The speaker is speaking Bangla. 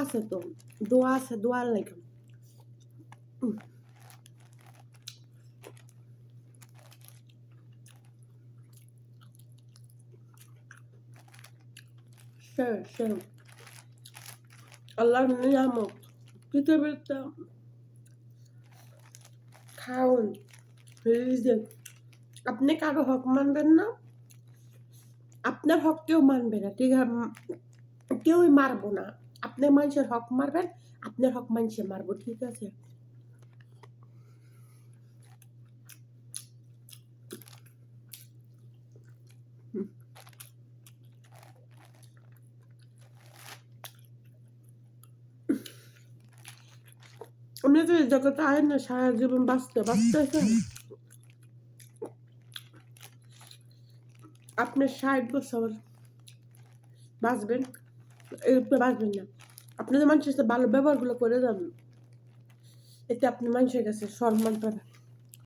আছে তো, দোয়া আছে, দোয়ার লাগে। আল্লাহর নিয়ামত পৃথিবীতে খাওন রিজিক। আপনি কারো হক মানবেন না, আপনার হক কেউ মানবে না, ঠিক আছে? কেউই মারবো না। আপনি মানুষের হক মারবেন, আপনার হক মানুষে মারবো, ঠিক আছে? আপনি তো এই জগতে আয়েন না সারা জীবন বাঁচতেছেন। আপনি 60 বছর বাঁচবেন, এরপরে বাঁচবেন না। আপনি তো মানুষের সাথে ভালো ব্যবহারগুলো করে যান, এতে আপনি মানুষের কাছে সম্মান পাবেন।